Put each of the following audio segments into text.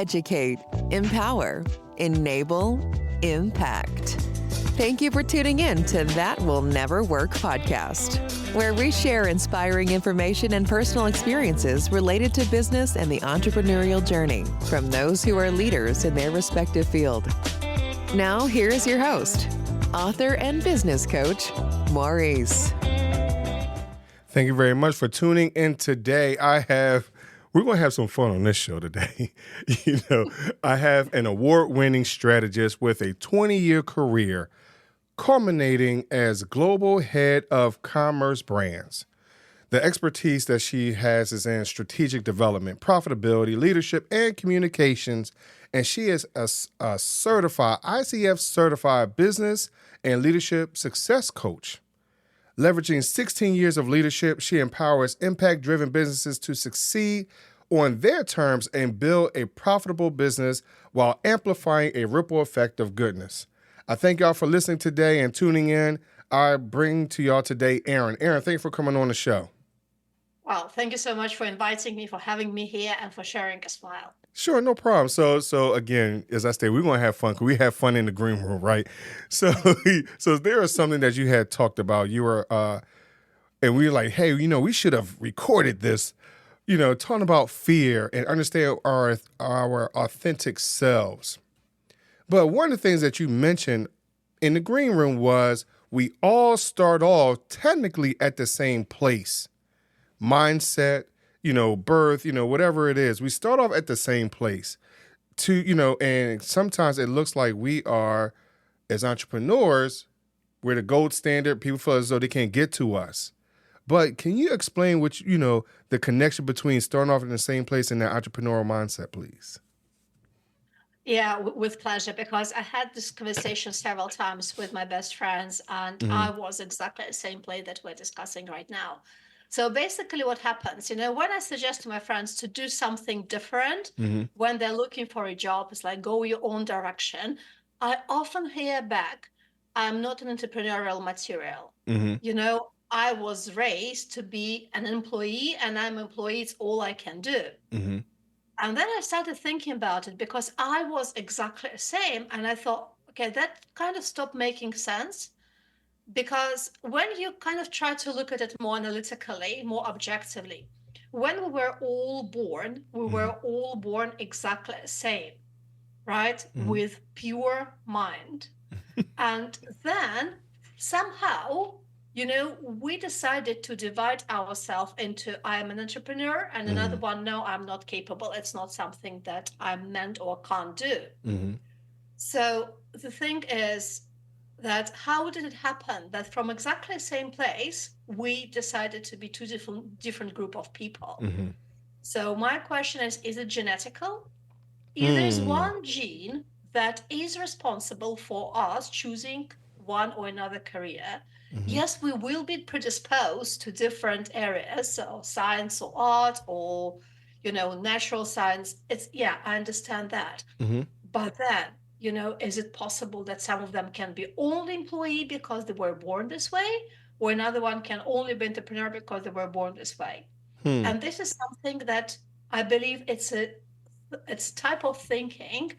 educate, empower, enable, impact. Thank you for tuning in to That Will Never Work podcast, where we share inspiring information and personal experiences related to business and the entrepreneurial journey from those who are leaders in their respective field. Now, here is your host, author and business coach, Maurice. Thank you very much for tuning in today. We're going to have some fun on this show today. I have an award-winning strategist with a 20-year career culminating as global head of commerce brands. The expertise that she has is in strategic development, profitability, leadership, and communications. And she is a certified, ICF certified business and leadership success coach. Leveraging 16 years of leadership, she empowers impact-driven businesses to succeed on their terms and build a profitable business while amplifying a ripple effect of goodness. I thank y'all for listening today and tuning in. I bring to y'all today Erin. Erin, thank you for coming on the show. Well, thank you so much for inviting me, for having me here, and for sharing as well. Sure, no problem. So again, as I stated, we're going to have fun because we have fun in the green room, right? So there is something that you had talked about. You were, and we were like, hey, we should have recorded this, talking about fear and understand our authentic selves. But one of the things that you mentioned in the green room was we all start off technically at the same place. Mindset, birth, whatever it is. We start off at the same place and sometimes it looks like we are, as entrepreneurs, we're the gold standard. People feel as though they can't get to us. But can you explain the connection between starting off in the same place and that entrepreneurial mindset, please? Yeah, with pleasure, because I had this conversation several times with my best friends, and I was exactly the same place that we're discussing right now. So basically what happens, when I suggest to my friends to do something different, when they're looking for a job, it's like go your own direction. I often hear back, I'm not an entrepreneurial material. I was raised to be an employee, and I'm an employee, it's all I can do. And then I started thinking about it because I was exactly the same. And I thought, okay, that kind of stopped making sense. Because when you kind of try to look at it more analytically, more objectively, when we were all born, we were all born exactly the same, right? With pure mind. And then somehow, we decided to divide ourselves into I am an entrepreneur and another one, no, I'm not capable. It's not something that I'm meant or can't do. So the thing is, that how did it happen that from exactly the same place, we decided to be two different group of people? So my question is it genetical? If there's one gene that is responsible for us choosing one or another career, yes, we will be predisposed to different areas, so science or art or, natural science. I understand that. But then, is it possible that some of them can be only employee because they were born this way, or another one can only be entrepreneur because they were born this way? And this is something that I believe it's type of thinking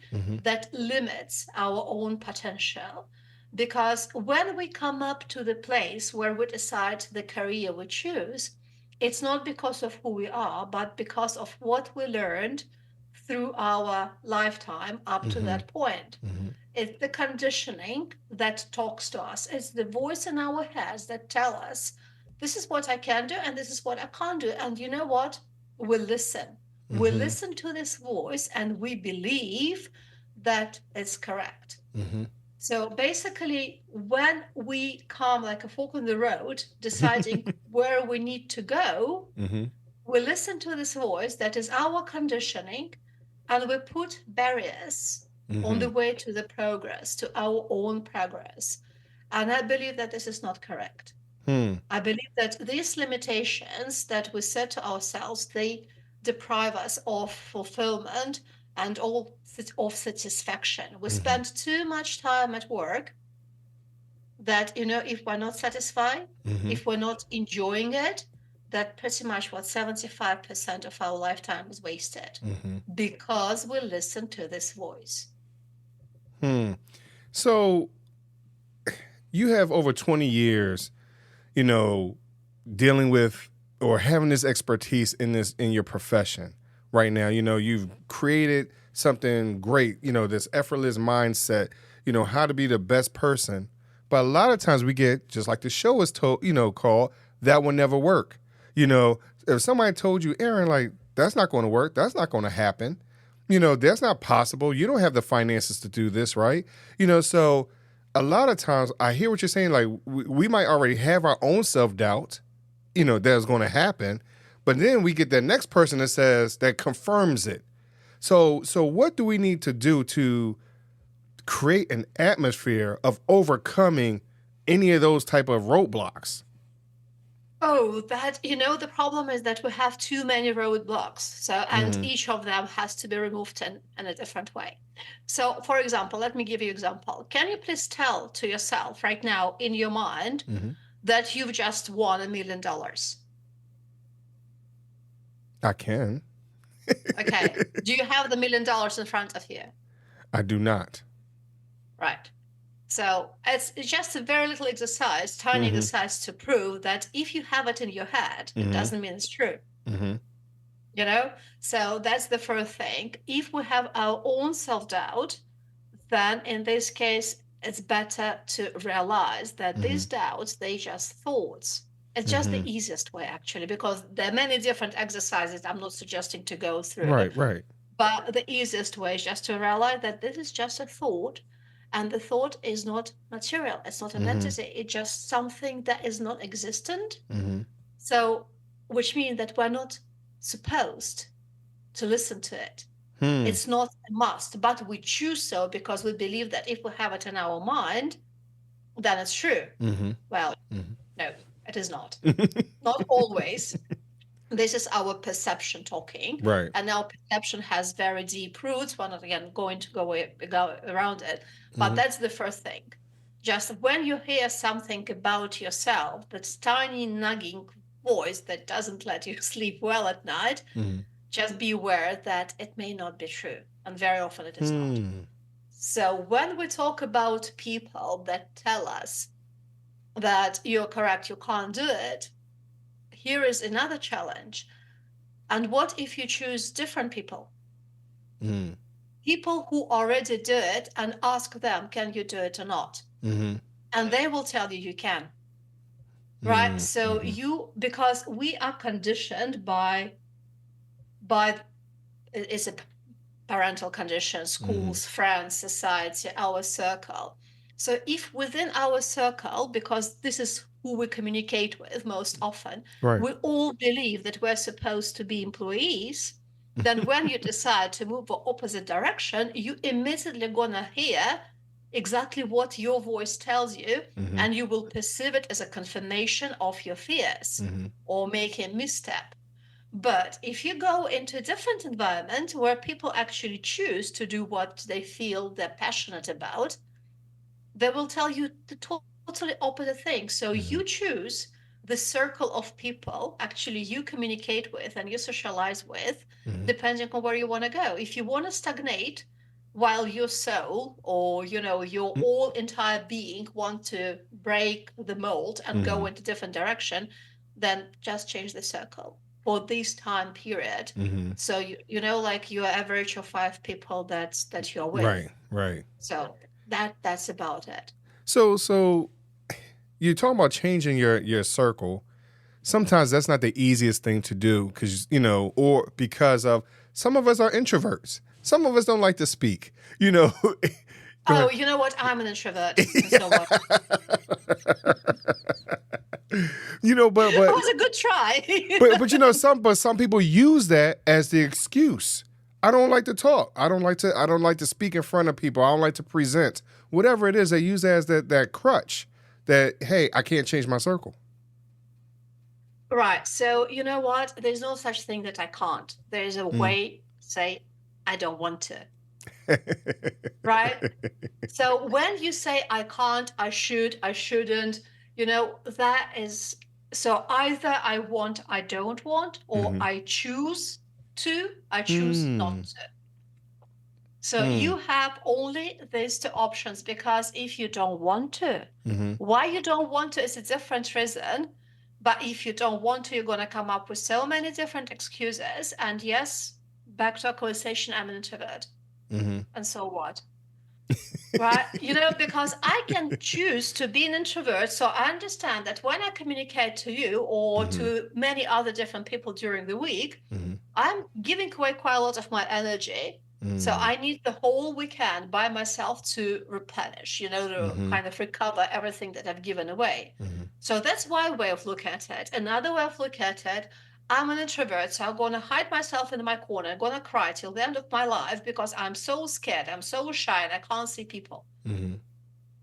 that limits our own potential. Because when we come up to the place where we decide the career we choose, it's not because of who we are, but because of what we learned through our lifetime up to that point. It's the conditioning that talks to us. It's the voice in our heads that tell us, this is what I can do and this is what I can't do. And you know what? We listen. We listen to this voice and we believe that it's correct. So basically, when we come like a fork in the road, deciding where we need to go, we listen to this voice that is our conditioning, and we put barriers on the way to the progress, to our own progress. And I believe that this is not correct. I believe that these limitations that we set to ourselves, they deprive us of fulfillment and of satisfaction. We spend too much time at work that, if we're not satisfied, if we're not enjoying it, that pretty much 75% of our lifetime is wasted Mm-hmm. because we listen to this voice. So you have over 20 years, dealing with or having this expertise in your profession right now. You've created something great, this effortless mindset, how to be the best person. But a lot of times we get, just like the show is told, called That Will Never Work. If somebody told you, Erin, like, that's not going to work, that's not going to happen, that's not possible. You don't have the finances to do this, right? So a lot of times I hear what you're saying, like we might already have our own self-doubt, that's going to happen. But then we get that next person that confirms it. So what do we need to do to create an atmosphere of overcoming any of those type of roadblocks? Oh, the problem is that we have too many roadblocks. So, and each of them has to be removed in a different way. So, for example, let me give you an example. Can you please tell to yourself right now in your mind that you've just won $1 million? I can. Okay. Do you have the $1 million in front of you? I do not. Right. So it's just a very little exercise, tiny exercise to prove that if you have it in your head, it doesn't mean it's true. So that's the first thing. If we have our own self-doubt, then in this case, it's better to realize that these doubts, they just thoughts. It's just the easiest way, actually, because there are many different exercises I'm not suggesting to go through. Right. But the easiest way is just to realize that this is just a thought, and the thought is not material. It's not an entity. It's just something that is not existent. So, which means that we're not supposed to listen to it. It's not a must, but we choose so because we believe that if we have it in our mind, then it's true. Well, no, it is not. Not always. This is our perception talking. Right. And our perception has very deep roots. We're not, again, going to go around it. But that's the first thing. Just when you hear something about yourself, that tiny nagging voice that doesn't let you sleep well at night, just be aware that it may not be true. And very often it is not. So when we talk about people that tell us that you're correct, you can't do it, here is another challenge. And what if you choose different people? People who already do it, and ask them, can you do it or not? And they will tell you can. Right? So because we are conditioned by it's a parental condition, schools, friends, society, our circle. So if within our circle, because this is who we communicate with most often, we all believe that we're supposed to be employees, then when you decide to move the opposite direction, you immediately gonna hear exactly what your voice tells you, and you will perceive it as a confirmation of your fears or make a misstep. But if you go into a different environment where people actually choose to do what they feel they're passionate about, they will tell you the totally opposite thing. So you choose the circle of people actually you communicate with and you socialize with, depending on where you want to go. If you want to stagnate while your soul or your all entire being want to break the mold and go into different direction, then just change the circle for this time period. So like your average of 5 people that you're with. Right. So that's about it. So you're talking about changing your circle. Sometimes that's not the easiest thing to do because because of some of us are introverts. Some of us don't like to speak. Oh, you know what? I'm an introvert. So what? But it was a good try. but some people use that as the excuse. I don't like to talk. I don't like to speak in front of people. I don't like to present. Whatever it is, they use that as that crutch. That hey, I can't change my circle. Right. So you know what? There's no such thing that I can't. There's a way to say I don't want to. Right? So when you say I can't, I should, I shouldn't, that is So either I don't want, or Mm-hmm. I choose to, I choose not Hmm. to. So Hmm. you have only these two options, because if you don't want to, Mm-hmm. why you don't want to is a different reason. But if you don't want to, you're going to come up with so many different excuses. And yes, back to our conversation, I'm an introvert. Mm-hmm. And so what? Right? Because I can choose to be an introvert. So I understand that when I communicate to you or Mm-hmm. to many other different people during the week, Mm-hmm. I'm giving away quite a lot of my energy. So Mm-hmm. I need the whole weekend by myself to replenish, to Mm-hmm. kind of recover everything that I've given away. Mm-hmm. So that's one way of looking at it. Another way of looking at it, I'm an introvert, so I'm going to hide myself in my corner. I'm going to cry till the end of my life because I'm so scared. I'm so shy and I can't see people. Mm-hmm.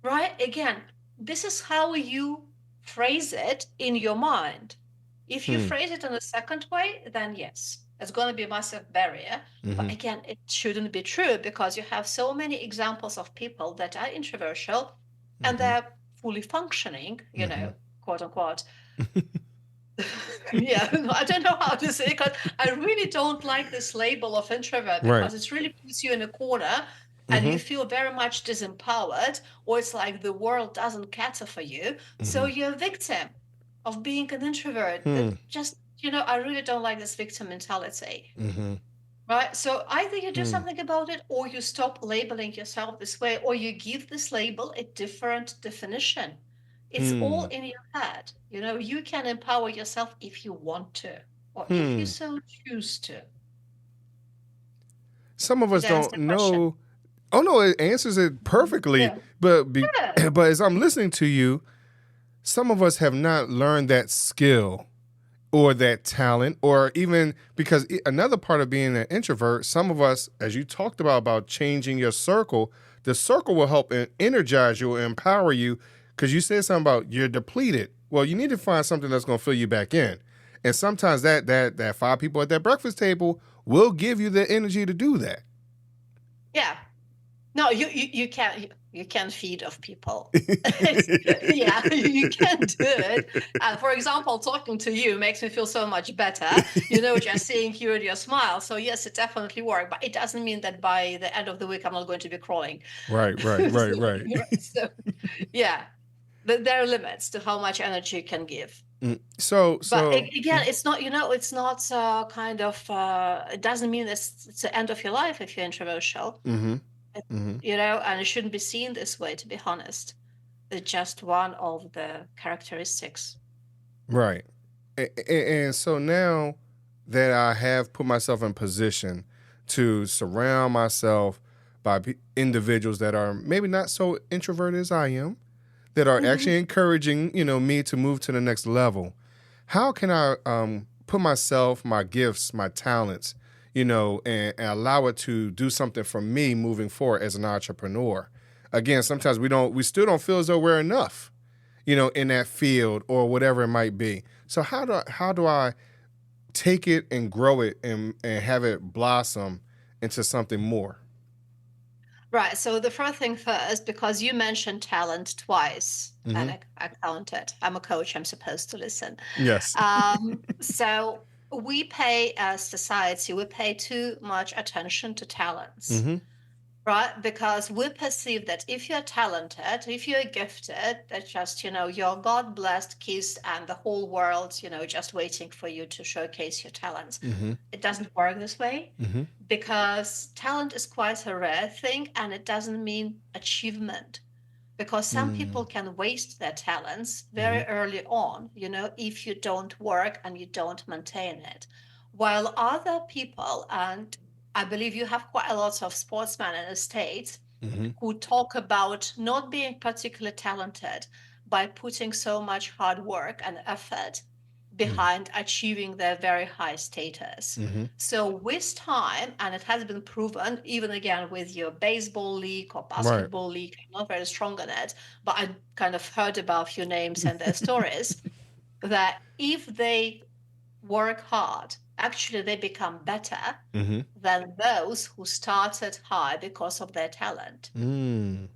Right? Again, this is how you phrase it in your mind. If you Hmm. phrase it in a second way, then yes, it's going to be a massive barrier. Mm-hmm. But again, it shouldn't be true, because you have so many examples of people that are introversial and Mm-hmm. they're fully functioning, Mm-hmm. quote unquote. Yeah, no, I don't know how to say it, because I really don't like this label of introvert, Right. because it really puts you in a corner and Mm-hmm. you feel very much disempowered, or it's like the world doesn't cater for you. So Mm-hmm. you're a victim of being an introvert. Hmm. That just, I really don't like this victim mentality. Mm-hmm. Right. So either you do Hmm. something about it, or you stop labeling yourself this way, or you give this label a different definition. It's all Hmm. in your head. You can empower yourself if you want to, or if you Hmm. so choose to. Some of Did us I answer don't the question? know. Oh no, it answers it perfectly. Yeah. But Good. but as I'm listening to you, some of us have not learned that skill or that talent, or even because another part of being an introvert, some of us, as you talked about changing your circle, the circle will help energize you, empower you, because you said something about you're depleted. Well, you need to find something that's going to fill you back in, and sometimes that five people at that breakfast table will give you the energy to do that. Yeah. No, you can feed off people. Yeah, you can do it. For example, talking to you makes me feel so much better. Just seeing you and your smile. So yes, it definitely worked, but it doesn't mean that by the end of the week I'm not going to be crawling. Right, right, right, So, right. so yeah, but there are limits to how much energy you can give. So, But so, again, it's not, it's not kind of, it doesn't mean it's the end of your life if you're introversial. mm-hmm, mm-hmm. And it shouldn't be seen this way, to be honest. It's just one of the characteristics. Right. And so now that I have put myself in position to surround myself by individuals that are maybe not so introverted as I am, that are Mhm. actually encouraging, me to move to the next level. How can I put myself, my gifts, my talents, and allow it to do something for me moving forward as an entrepreneur? Again, sometimes we still don't feel as though we're enough, in that field or whatever it might be. So how do I take it and grow it and have it blossom into something more? Right. So the first thing first, because you mentioned talent twice, Mm-hmm. and I counted. I'm a coach. I'm supposed to listen. Yes. So we pay, as society, we pay too much attention to talents. Mm-hmm. Right? Because we perceive that if you're talented, if you're gifted, that just, you're God blessed, kissed, and the whole world, just waiting for you to showcase your talents. Mm-hmm. It doesn't work this way, Mm-hmm. because talent is quite a rare thing, and it doesn't mean achievement. Because some people can waste their talents Mm-hmm. very early on, if you don't work and you don't maintain it. While other people, and I believe you have quite a lot of sportsmen in the States Mm-hmm. who talk about not being particularly talented by putting so much hard work and effort behind achieving their very high status. Mm-hmm. So with time, and it has been proven, even again with your baseball league or Right. basketball league, I'm not very strong on it, but I kind of heard about a few names and their stories, that if they work hard, actually they become better Mm-hmm. than those who started high because of their talent. Mm.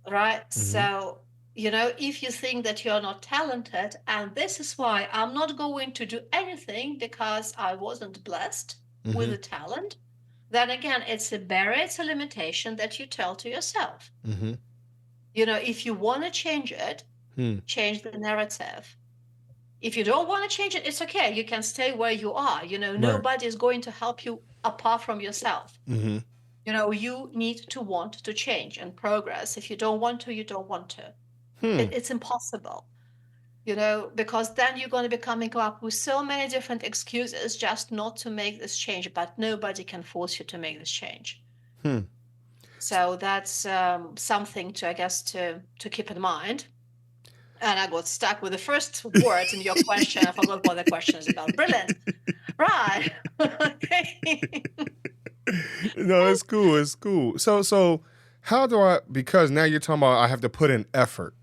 Right. Mm-hmm. So if you think that you're not talented, and this is why I'm not going to do anything because I wasn't blessed with a talent, then again, it's a barrier, it's a limitation that you tell to yourself. If you want to change it, change the narrative. If you don't want to change it, it's okay. You can stay where you are. Nobody is going to help you apart from yourself. You need to want to change and progress. If you don't want to, you don't want to. It's impossible, because then you're going to be coming up with so many different excuses just not to make this change, but nobody can force you to make this change. So that's something to, I guess, to keep in mind. And I got stuck with the first words in your question. I forgot what the question is about. Brilliant. Right. Okay. No, it's cool. It's cool. So how do I, because now you're talking about I have to put in effort.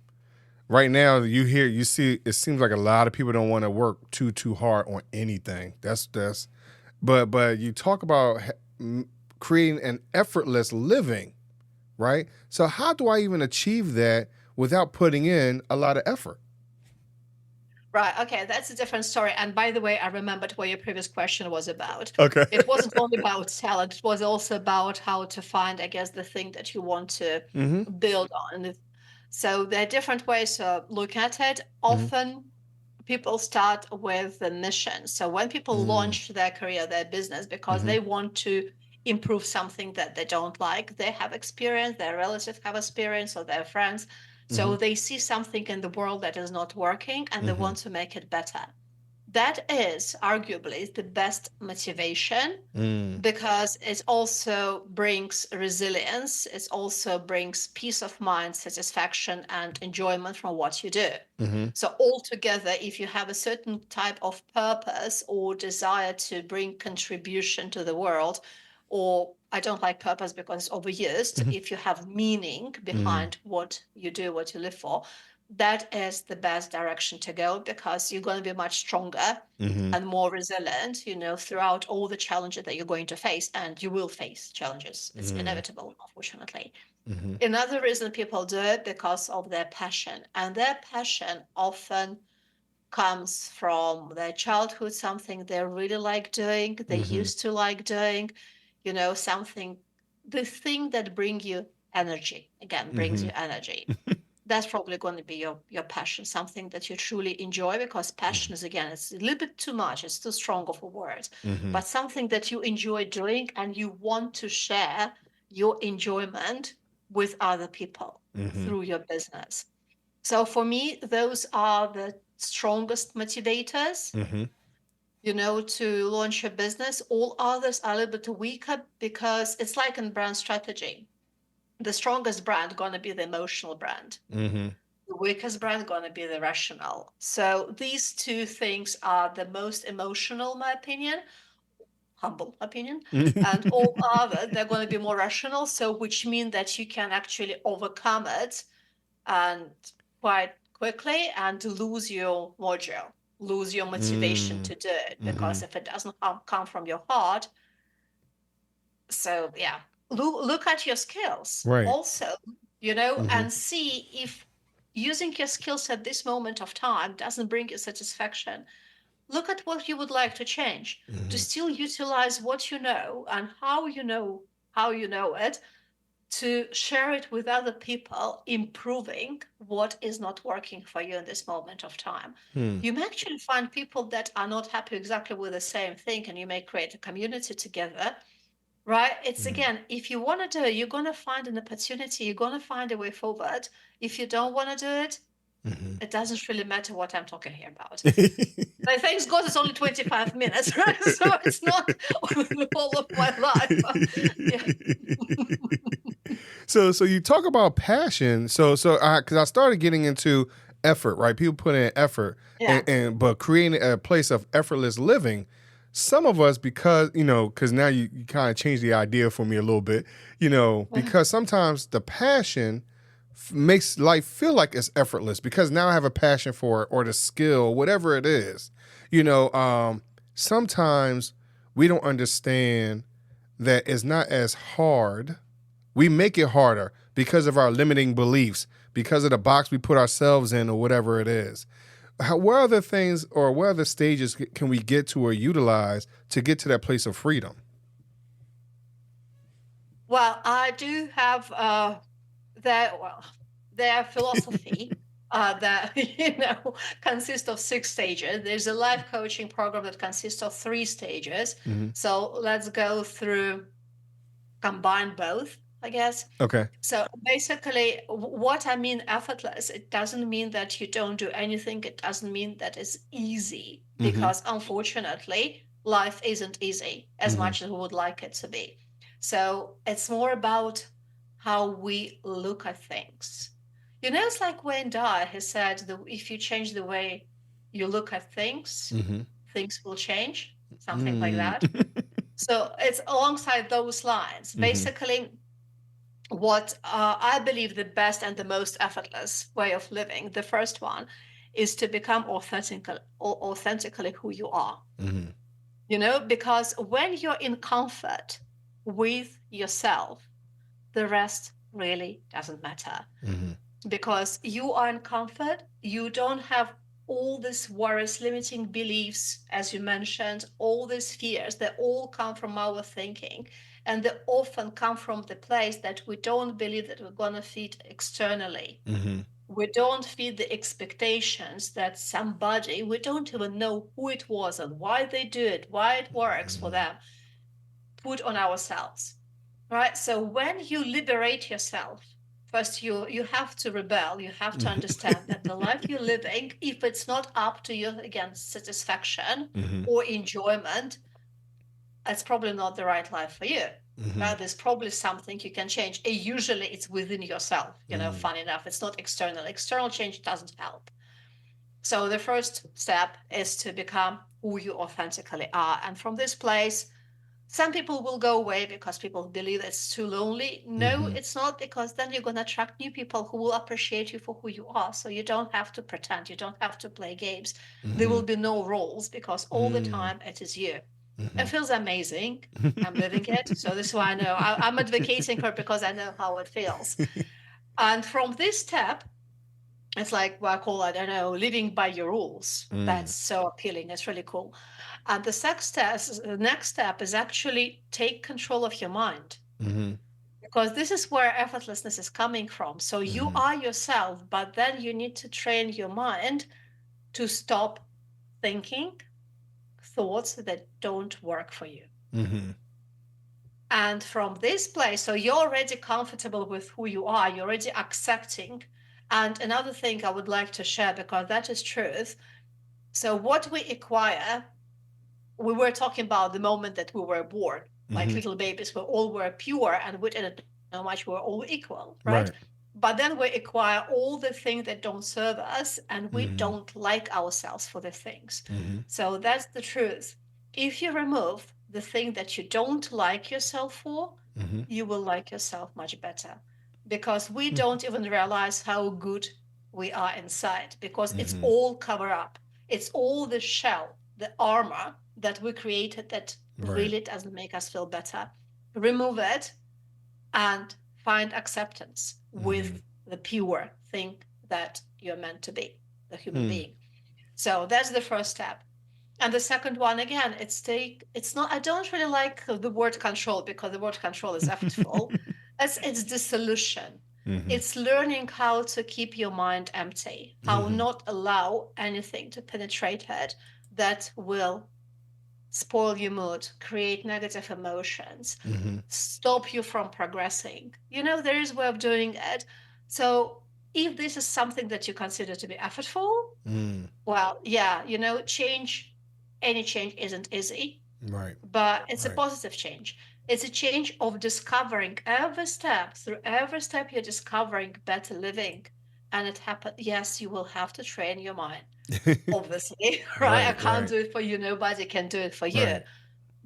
Right now, you see, it seems like a lot of people don't want to work too hard on anything. But you talk about creating an effortless living, right? So how do I even achieve that without putting in a lot of effort? Right. Okay. That's a different story. And by the way, I remembered what your previous question was about. Okay. It wasn't only about talent. It was also about how to find, I guess, the thing that you want to build on. So there are different ways to look at it. Often people start with the mission. So when people launch their career, their business, because they want to improve something that they don't like, they have experience, their relatives have experience, or their friends. So they see something in the world that is not working and they want to make it better. That is arguably the best motivation because it also brings resilience. It also brings peace of mind, satisfaction, and enjoyment from what you do. So altogether, if you have a certain type of purpose or desire to bring contribution to the world, or I don't like purpose because it's overused, if you have meaning behind what you do, what you live for, that is the best direction to go because you're going to be much stronger and more resilient, throughout all the challenges that you're going to face. And you will face challenges. It's inevitable, unfortunately. Another reason people do it because of their passion. And their passion often comes from their childhood, something they really like doing, they used to like doing, something, the thing that brings you energy, brings you energy. That's probably going to be your passion, something that you truly enjoy, because passion is, it's a little bit too much. It's too strong of a word, but something that you enjoy doing and you want to share your enjoyment with other people through your business. So for me, those are the strongest motivators, to launch a business. All others are a little bit weaker because it's like in brand strategy. The strongest brand going to be the emotional brand. The weakest brand going to be the rational. So these two things are the most emotional, in my opinion, humble opinion, and all other, they're going to be more rational. So which means that you can actually overcome it and quite quickly and lose your mojo, lose your motivation to do it, because if it doesn't come from your heart. So yeah, look at your skills also, and see if using your skills at this moment of time doesn't bring you satisfaction. Look at what you would like to change to still utilize what you know and how you know it, to share it with other people, improving what is not working for you in this moment of time. You may actually find people that are not happy exactly with the same thing, and you may create a community together. Right? It's if you want to do it, you're going to find an opportunity. You're going to find a way forward. If you don't want to do it, it doesn't really matter what I'm talking here about. But thanks God it's only 25 minutes, right? So it's not all of my life. So you talk about passion. So because I started getting into effort, right? People put in effort, but creating a place of effortless living. Some of us, because now you kind of changed the idea for me a little bit, because sometimes the passion makes life feel like it's effortless, because now I have a passion for it, or the skill, whatever it is. Sometimes we don't understand that it's not as hard We make it harder because of our limiting beliefs, because of the box we put ourselves in or whatever it is. What other things or what other stages can we get to or utilize to get to that place of freedom? Well, I do have their philosophy that consists of 6 stages. There's a life coaching program that consists of 3 stages. Mm-hmm. So let's go through, combine both, I guess. Okay. So basically, what I mean effortless, it doesn't mean that you don't do anything. It doesn't mean that it's easy, because unfortunately, life isn't easy as much as we would like it to be. So it's more about how we look at things. It's like Wayne Dyer has said that if you change the way you look at things, things will change, something like that. So it's alongside those lines. Basically, what I believe the best and the most effortless way of living, the first one, is to become authentically who you are. Because when you're in comfort with yourself, the rest really doesn't matter. Because you are in comfort, you don't have all these worries, limiting beliefs, as you mentioned, all these fears, they all come from our thinking. And they often come from the place that we don't believe that we're going to fit externally. We don't fit the expectations that somebody, we don't even know who it was and why they do it, why it works for them, put on ourselves, right? So when you liberate yourself, first you have to rebel. You have to understand that the life you're living, if it's not up to your, again, satisfaction or enjoyment, it's probably not the right life for you. Right? There's probably something you can change. Usually it's within yourself, fun enough. It's not external. External change doesn't help. So the first step is to become who you authentically are. And from this place, some people will go away because people believe it's too lonely. No, it's not, because then you're going to attract new people who will appreciate you for who you are. So you don't have to pretend. You don't have to play games. There will be no roles, because all the time it is you. It feels amazing. I'm living it. So this is why I know I'm advocating for it, because I know how it feels. And from this step, it's like what I call, I don't know, living by your rules. That's so appealing. It's really cool. And the next step is actually take control of your mind. Because this is where effortlessness is coming from. So you are yourself, but then you need to train your mind to stop thinking thoughts that don't work for you. And from this place, so you're already comfortable with who you are, you're already accepting. And another thing I would like to share, because that is truth. So what we acquire, we were talking about the moment that we were born, like little babies, we all were pure and we didn't know much, we were all equal, right? But then we acquire all the things that don't serve us, and we don't like ourselves for the things. So that's the truth. If you remove the thing that you don't like yourself for, you will like yourself much better. Because we don't even realize how good we are inside, because it's all cover up. It's all the shell, the armor that we created that really doesn't make us feel better. Remove it and find acceptance with the pure thing that you're meant to be, the human being. So that's the first step. And the second one, again, it's not, I don't really like the word control, because the word control is effortful. It's dissolution. It's learning how to keep your mind empty, how not allow anything to penetrate it that will spoil your mood, create negative emotions, stop you from progressing. There is a way of doing it. So if this is something that you consider to be effortful, well, yeah, any change isn't easy, right? But it's a positive change. It's a change of discovering every step. Through every step, you're discovering better living. And it happened. Yes, you will have to train your mind, obviously, right? I can't do it for you. Nobody can do it for you.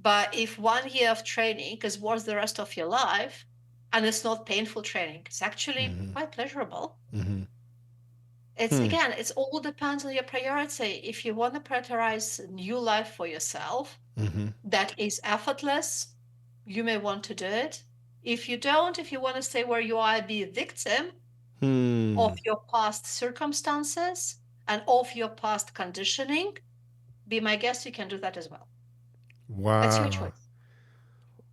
But if 1 year of training is worth the rest of your life, and it's not painful training, it's actually quite pleasurable. Again, it's all depends on your priority. If you want to prioritize new life for yourself that is effortless, you may want to do it. If you don't, if you want to stay where you are, be a victim of your past circumstances and of your past conditioning, be my guest, you can do that as well. Wow. That's your choice.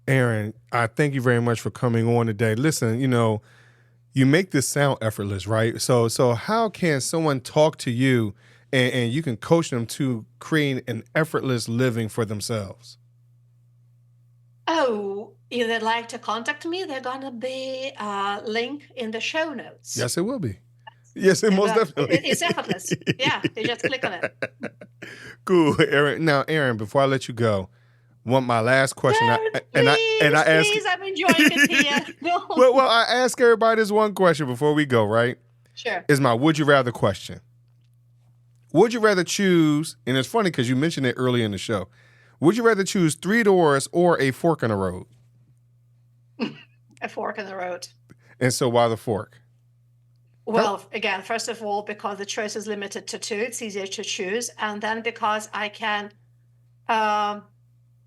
Erin, I thank you very much for coming on today. Listen, you make this sound effortless, right? So how can someone talk to you and you can coach them to create an effortless living for themselves? Oh, if they'd like to contact me, there's going to be a link in the show notes. Yes, it will be. Yes, it most definitely. It's effortless. Yeah, you just click on it. Cool, Erin. Now, Erin, before I let you go, my last question. Please, I'm enjoying it here. No. Well, I ask everybody this one question before we go, right? Sure. Is my would you rather question. Would you rather choose, and it's funny because you mentioned it early in the show, would you rather choose 3 doors or a fork in the road? A fork in the road. And so why the fork? Well, again, first of all, because the choice is limited to 2, it's easier to choose. And then because I can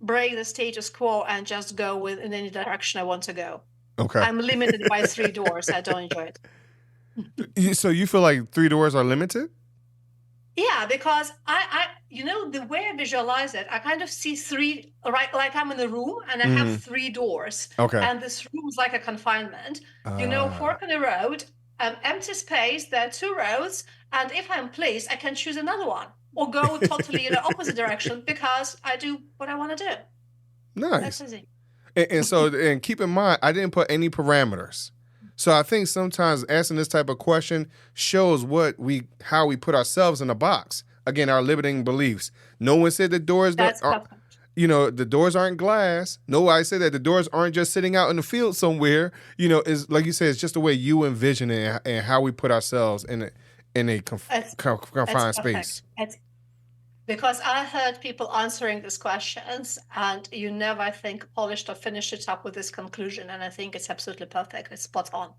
break the status quo and just go in any direction I want to go. Okay. I'm limited by 3 doors. I don't enjoy it. So you feel like 3 doors are limited? Yeah, because I the way I visualize it, I kind of see 3, right? Like I'm in a room and I have 3 doors. Okay. And this room is like a confinement. Fork in the road, empty space, there are 2 roads. And if I'm pleased, I can choose another one or go totally in the opposite direction because I do what I want to do. Nice. That's easy. And keep in mind, I didn't put any parameters. So I think sometimes asking this type of question shows how we put ourselves in a box. Again, our limiting beliefs. No one said the doors the doors aren't glass. Nobody said that the doors aren't just sitting out in the field somewhere. Is like you said, it's just the way you envision it and how we put ourselves in a confined space. Because I heard people answering these questions, and you never, I think, polished or finished it up with this conclusion. And I think it's absolutely perfect. It's spot on.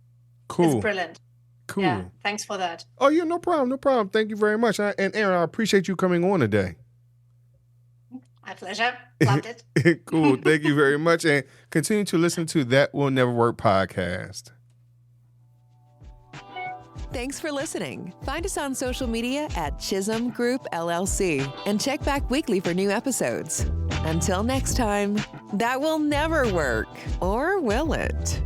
Cool. It's brilliant. Cool. Yeah, thanks for that. Oh, yeah, no problem. Thank you very much. And Erin, I appreciate you coming on today. My pleasure. Loved it. Cool. Thank you very much. And continue to listen to That Will Never Work podcast. Thanks for listening. Find us on social media at Chisholm Group LLC and check back weekly for new episodes. Until next time, that will never work, or will it?